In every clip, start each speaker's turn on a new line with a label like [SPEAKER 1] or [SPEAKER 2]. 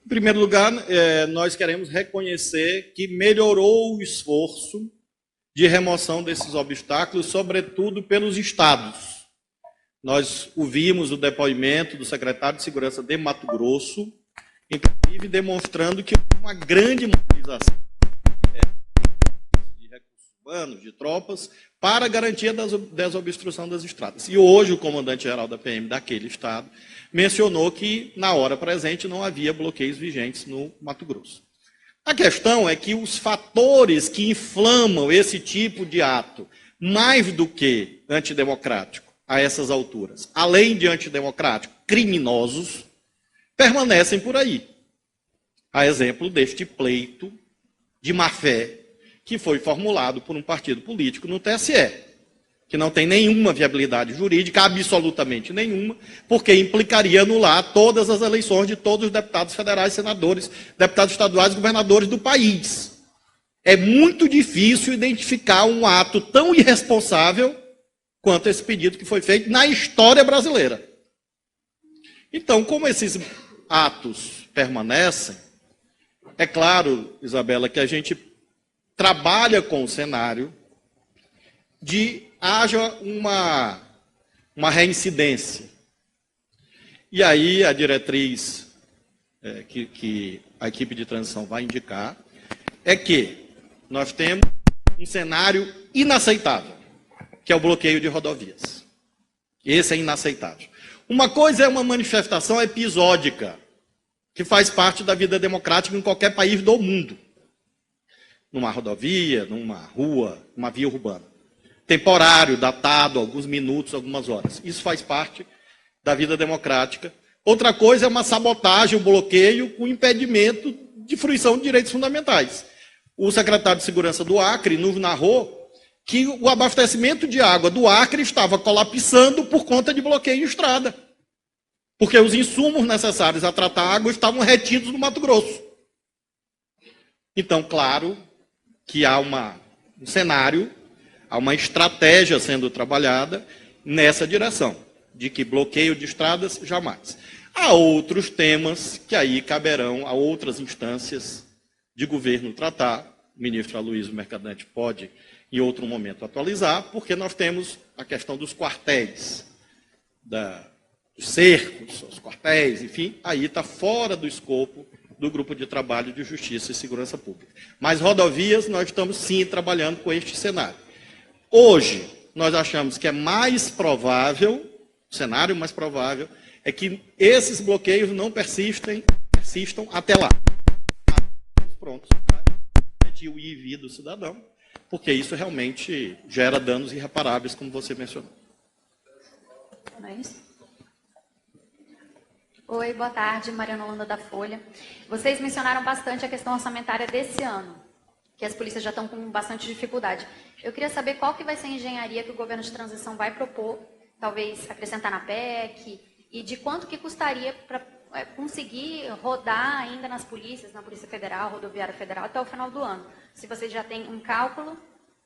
[SPEAKER 1] Em primeiro lugar, nós queremos reconhecer que melhorou o esforço de remoção desses obstáculos, sobretudo pelos estados. Nós ouvimos o depoimento do secretário de Segurança de Mato Grosso, inclusive demonstrando que houve uma grande mobilização de recursos humanos, de tropas, para a garantia da desobstrução das estradas. E hoje o comandante-geral da PM daquele estado mencionou que, na hora presente, não havia bloqueios vigentes no Mato Grosso. A questão é que os fatores que inflamam esse tipo de ato, mais do que antidemocrático a essas alturas, além de antidemocrático, criminosos, permanecem por aí. A exemplo deste pleito de má-fé que foi formulado por um partido político no TSE, que não tem nenhuma viabilidade jurídica, absolutamente nenhuma, porque implicaria anular todas as eleições de todos os deputados federais, senadores, deputados estaduais e governadores do país. É muito difícil identificar um ato tão irresponsável quanto esse pedido que foi feito na história brasileira. Então, como esses atos permanecem, é claro, Isabela, que a gente trabalha com o cenário de haja uma reincidência. E aí a diretriz que a equipe de transição vai indicar é que nós temos um cenário inaceitável, que é o bloqueio de rodovias. Esse é inaceitável. Uma coisa é uma manifestação episódica, que faz parte da vida democrática em qualquer país do mundo. Numa rodovia, numa rua, numa via urbana. Temporário, datado, alguns minutos, algumas horas. Isso faz parte da vida democrática. Outra coisa é uma sabotagem, um bloqueio com impedimento de fruição de direitos fundamentais. O secretário de Segurança do Acre nos narrou que o abastecimento de água do Acre estava colapsando por conta de bloqueio em estrada. Porque os insumos necessários a tratar a água estavam retidos no Mato Grosso. Então, claro que há um cenário, há uma estratégia sendo trabalhada nessa direção, de que bloqueio de estradas, jamais. Há outros temas que aí caberão a outras instâncias de governo tratar. O ministro Aloysio Mercadante pode, em outro momento, atualizar, porque nós temos a questão dos quartéis, dos cercos, os quartéis, enfim, aí está fora do escopo do Grupo de Trabalho de Justiça e Segurança Pública. Mas rodovias, nós estamos sim trabalhando com este cenário. Hoje, nós achamos que é mais provável, o cenário mais provável, é que esses bloqueios não persistam até lá. Prontos para impedir o ir e vir do cidadão, porque isso realmente gera danos irreparáveis, como você mencionou.
[SPEAKER 2] Não é isso? Oi, boa tarde, Mariana Holanda da Folha. Vocês mencionaram bastante a questão orçamentária desse ano, que as polícias já estão com bastante dificuldade. Eu queria saber qual que vai ser a engenharia que o governo de transição vai propor, talvez acrescentar na PEC, e de quanto que custaria para conseguir rodar ainda nas polícias, na Polícia Federal, Rodoviária Federal, até o final do ano. Se vocês já têm um cálculo,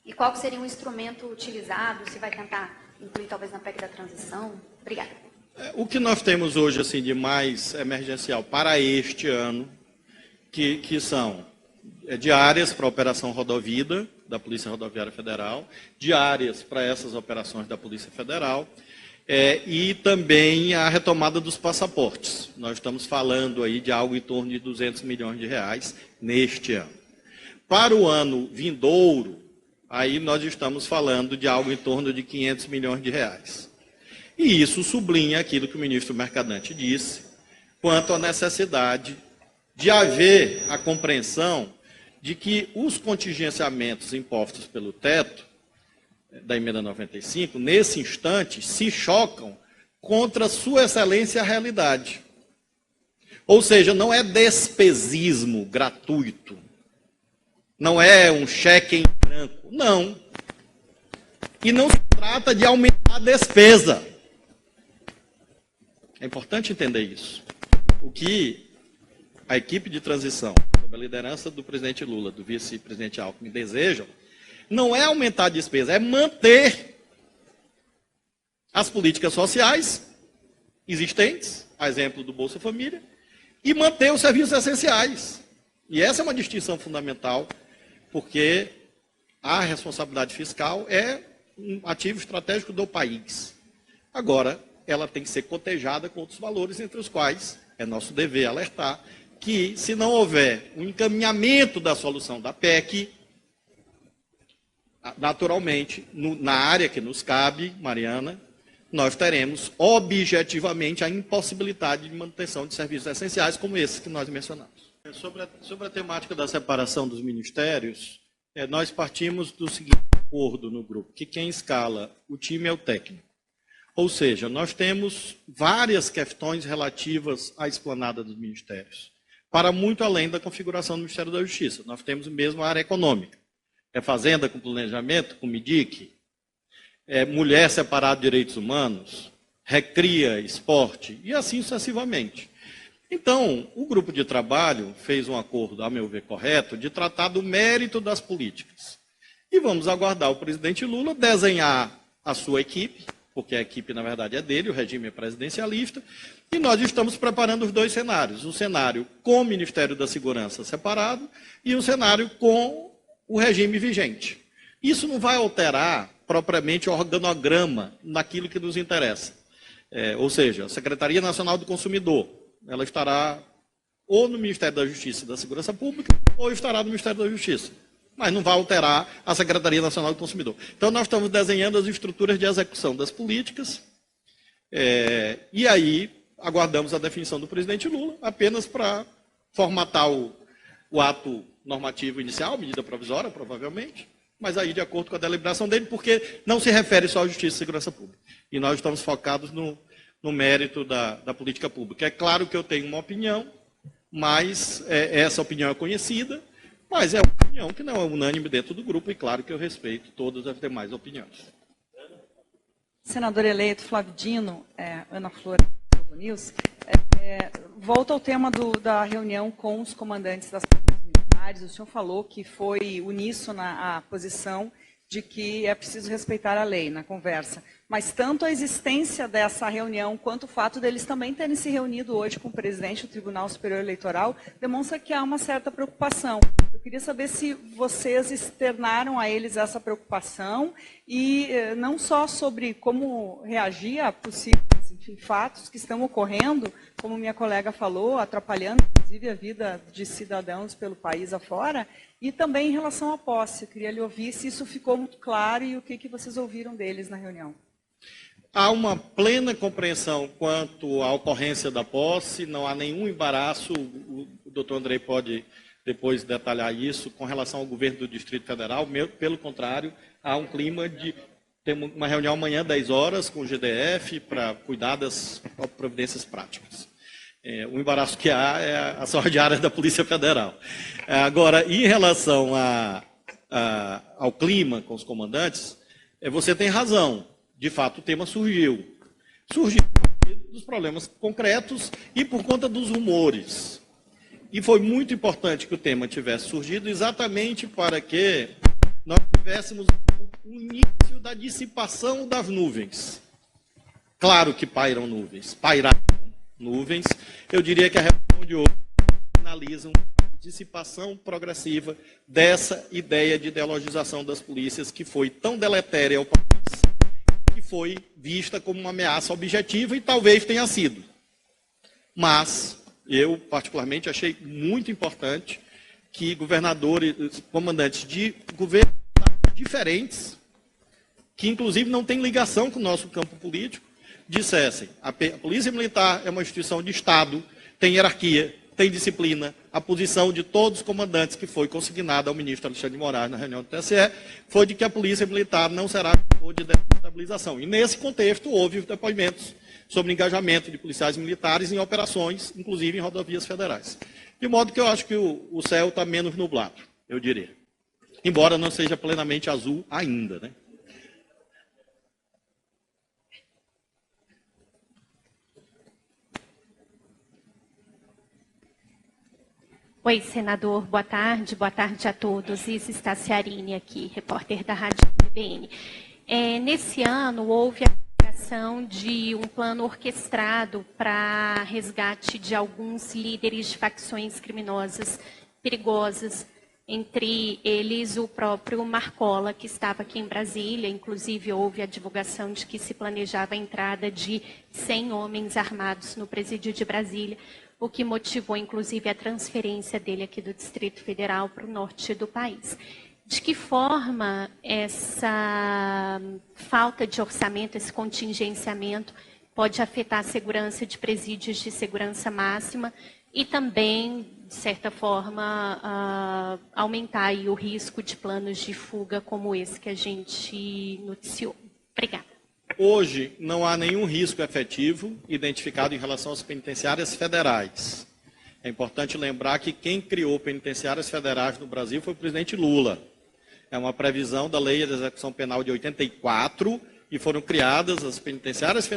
[SPEAKER 2] e qual que seria o instrumento utilizado, se vai tentar incluir talvez na PEC da transição. Obrigada.
[SPEAKER 1] O que nós temos hoje assim, de mais emergencial para este ano, que são diárias para a Operação Rodovida, da Polícia Rodoviária Federal, diárias para essas operações da Polícia Federal, e também a retomada dos passaportes. Nós estamos falando aí de algo em torno de 200 milhões de reais neste ano. Para o ano vindouro, aí nós estamos falando de algo em torno de 500 milhões de reais. E isso sublinha aquilo que o ministro Mercadante disse, quanto à necessidade de haver a compreensão de que os contingenciamentos impostos pelo teto da emenda 95, nesse instante, se chocam contra sua excelência a realidade. Ou seja, não é despesismo gratuito, não é um cheque em branco, não. E não se trata de aumentar a despesa. É importante entender isso. O que a equipe de transição, sob a liderança do presidente Lula, do vice-presidente Alckmin, desejam, não é aumentar a despesa, é manter as políticas sociais existentes, a exemplo do Bolsa Família, e manter os serviços essenciais. E essa é uma distinção fundamental, porque a responsabilidade fiscal é um ativo estratégico do país. Agora, ela tem que ser cotejada com outros valores, entre os quais é nosso dever alertar que, se não houver um encaminhamento da solução da PEC, naturalmente, na área que nos cabe, Mariana, nós teremos objetivamente a impossibilidade de manutenção de serviços essenciais como esses que nós mencionamos. Sobre a temática da separação dos ministérios, nós partimos do seguinte acordo no grupo, que quem escala o time é o técnico. Ou seja, nós temos várias questões relativas à esplanada dos ministérios, para muito além da configuração do Ministério da Justiça. Nós temos mesmo a área econômica. É Fazenda com Planejamento, com MIDIC, Mulher separada de Direitos Humanos, Recria, Esporte, e assim sucessivamente. Então, o grupo de trabalho fez um acordo, a meu ver, correto, de tratar do mérito das políticas. E vamos aguardar o presidente Lula desenhar a sua equipe, porque a equipe, na verdade, é dele, o regime é presidencialista, e nós estamos preparando os dois cenários, um cenário com o Ministério da Segurança separado e um cenário com o regime vigente. Isso não vai alterar propriamente o organograma naquilo que nos interessa. Ou seja, a Secretaria Nacional do Consumidor, ela estará ou no Ministério da Justiça e da Segurança Pública, ou estará no Ministério da Justiça. Mas não vai alterar a Secretaria Nacional do Consumidor. Então, nós estamos desenhando as estruturas de execução das políticas, e aí aguardamos a definição do presidente Lula, apenas para formatar o ato normativo inicial, medida provisória, provavelmente, mas aí de acordo com a deliberação dele, porque não se refere só à Justiça e Segurança Pública. E nós estamos focados no mérito da política pública. É claro que eu tenho uma opinião, mas essa opinião é conhecida, mas é uma opinião que não é unânime dentro do grupo, e claro que eu respeito todas as demais opiniões.
[SPEAKER 3] Senador eleito Flávio Dino, Ana Flor, Globo News, volta ao tema da reunião com os comandantes das polícias militares. O senhor falou que foi uníssona a posição de que é preciso respeitar a lei na conversa. Mas tanto a existência dessa reunião, quanto o fato deles também terem se reunido hoje com o presidente do Tribunal Superior Eleitoral, demonstra que há uma certa preocupação. Eu queria saber se vocês externaram a eles essa preocupação, e não só sobre como reagir a possíveis fatos que estão ocorrendo, como minha colega falou, atrapalhando, inclusive, a vida de cidadãos pelo país afora, e também em relação à posse. Eu queria lhe ouvir se isso ficou muito claro e o que vocês ouviram deles na reunião.
[SPEAKER 1] Há uma plena compreensão quanto à ocorrência da posse, não há nenhum embaraço, o doutor Andrei pode depois detalhar isso, com relação ao governo do Distrito Federal. Pelo contrário, há um clima de... Temos uma reunião amanhã, 10 horas, com o GDF, para cuidar das providências práticas. O embaraço que há é a sorte diária da Polícia Federal. Agora, em relação ao clima com os comandantes, você tem razão. De fato, o tema surgiu. Surgiu dos problemas concretos e por conta dos rumores. E foi muito importante que o tema tivesse surgido exatamente para que nós tivéssemos o início da dissipação das nuvens. Claro que pairaram nuvens. Eu diria que a reunião de hoje finaliza uma dissipação progressiva dessa ideia de ideologização das polícias, que foi tão deletéria ao país, que foi vista como uma ameaça objetiva, e talvez tenha sido. Mas eu, particularmente, achei muito importante que governadores, comandantes de governos diferentes, que inclusive não têm ligação com o nosso campo político, dissessem: a Polícia Militar é uma instituição de Estado, tem hierarquia, tem disciplina. A posição de todos os comandantes que foi consignada ao ministro Alexandre de Moraes na reunião do TSE foi de que a Polícia Militar não será fator de desestabilização. E nesse contexto houve depoimentos sobre engajamento de policiais militares em operações, inclusive em rodovias federais. De modo que eu acho que o céu está menos nublado, eu diria. Embora não seja plenamente azul ainda, né?
[SPEAKER 4] Oi, senador, boa tarde a todos. Isis Staciarini aqui, repórter da Rádio CBN. Nesse ano, houve a divulgação de um plano orquestrado para resgate de alguns líderes de facções criminosas perigosas, entre eles o próprio Marcola, que estava aqui em Brasília. Inclusive, houve a divulgação de que se planejava a entrada de 100 homens armados no presídio de Brasília, o que motivou, inclusive, a transferência dele aqui do Distrito Federal para o norte do país. De que forma essa falta de orçamento, esse contingenciamento, pode afetar a segurança de presídios de segurança máxima e também, de certa forma, aumentar aí o risco de planos de fuga como esse que a gente noticiou? Obrigada.
[SPEAKER 1] Hoje, não há nenhum risco efetivo identificado em relação às penitenciárias federais. É importante lembrar que quem criou penitenciárias federais no Brasil foi o presidente Lula. É uma previsão da Lei de Execução Penal de 84 e foram criadas as penitenciárias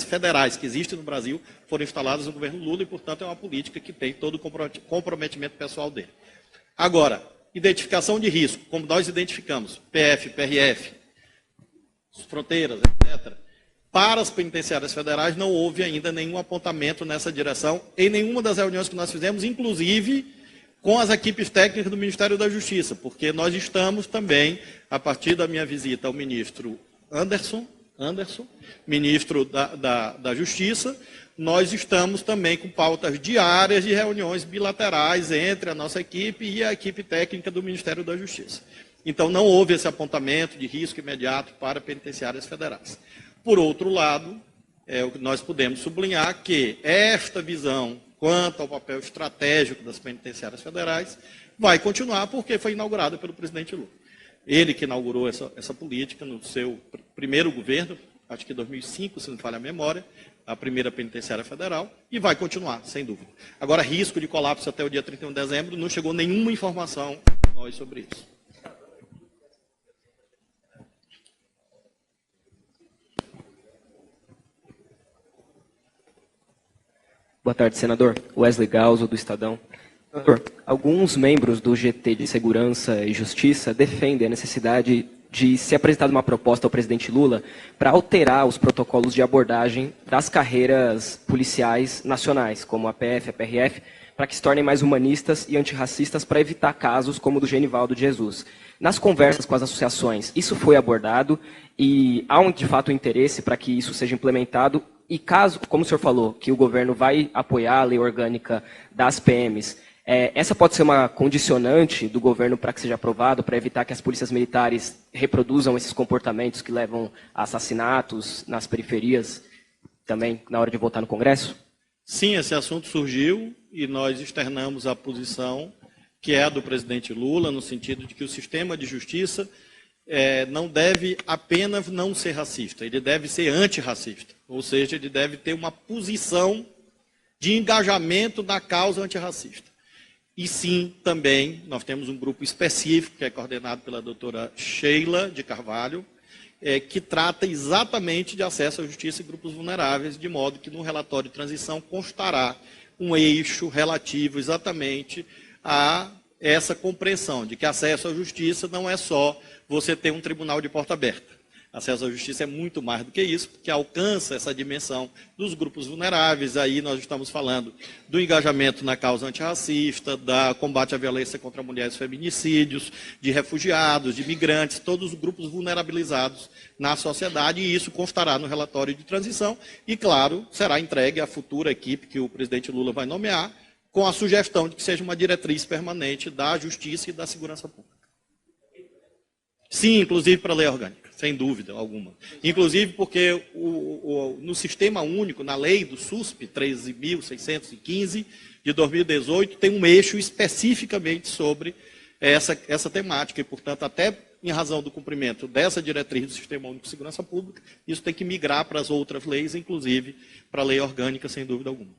[SPEAKER 1] federais que existem no Brasil, foram instaladas no governo Lula e, portanto, é uma política que tem todo o comprometimento pessoal dele. Agora, identificação de risco, como nós identificamos, PF, PRF, fronteiras, etc. Para as penitenciárias federais não houve ainda nenhum apontamento nessa direção em nenhuma das reuniões que nós fizemos, inclusive com as equipes técnicas do Ministério da Justiça, porque nós estamos também, a partir da minha visita ao ministro Anderson, ministro da Justiça, nós estamos também com pautas diárias de reuniões bilaterais entre a nossa equipe e a equipe técnica do Ministério da Justiça. Então, não houve esse apontamento de risco imediato para penitenciárias federais. Por outro lado, nós podemos sublinhar que esta visão quanto ao papel estratégico das penitenciárias federais vai continuar porque foi inaugurada pelo presidente Lula. Ele que inaugurou essa política no seu primeiro governo, acho que em 2005, se não me falha a memória, a primeira penitenciária federal, e vai continuar, sem dúvida. Agora, risco de colapso até o dia 31 de dezembro, não chegou nenhuma informação a nós sobre isso.
[SPEAKER 5] Boa tarde, senador. Wesley Galzo, do Estadão. Senador, alguns membros do GT de Segurança e Justiça defendem a necessidade de ser apresentada uma proposta ao presidente Lula para alterar os protocolos de abordagem das carreiras policiais nacionais, como a PF, a PRF, para que se tornem mais humanistas e antirracistas para evitar casos como o do Genivaldo de Jesus. Nas conversas com as associações, isso foi abordado e há, de fato, um interesse para que isso seja implementado. E caso, como o senhor falou, que o governo vai apoiar a lei orgânica das PMs, essa pode ser uma condicionante do governo para que seja aprovado, para evitar que as polícias militares reproduzam esses comportamentos que levam a assassinatos nas periferias, também na hora de votar no Congresso?
[SPEAKER 1] Sim, esse assunto surgiu e nós externamos a posição que é a do presidente Lula, no sentido de que o sistema de justiça não deve apenas não ser racista, ele deve ser antirracista. Ou seja, ele deve ter uma posição de engajamento na causa antirracista. E sim, também, nós temos um grupo específico, que é coordenado pela doutora Sheila de Carvalho, que trata exatamente de acesso à justiça e grupos vulneráveis, de modo que no relatório de transição constará um eixo relativo exatamente a essa compreensão de que acesso à justiça não é só você ter um tribunal de porta aberta. Acesso à justiça é muito mais do que isso, porque alcança essa dimensão dos grupos vulneráveis. Aí nós estamos falando do engajamento na causa antirracista, da combate à violência contra mulheres e feminicídios, de refugiados, de migrantes, todos os grupos vulnerabilizados na sociedade, e isso constará no relatório de transição e, claro, será entregue à futura equipe que o presidente Lula vai nomear, com a sugestão de que seja uma diretriz permanente da justiça e da segurança pública. Sim, inclusive para a lei orgânica, sem dúvida alguma. Inclusive porque no Sistema Único, na lei do SUSP 13.615 de 2018, tem um eixo especificamente sobre essa temática e, portanto, até em razão do cumprimento dessa diretriz do Sistema Único de Segurança Pública, isso tem que migrar para as outras leis, inclusive para a lei orgânica, sem dúvida alguma.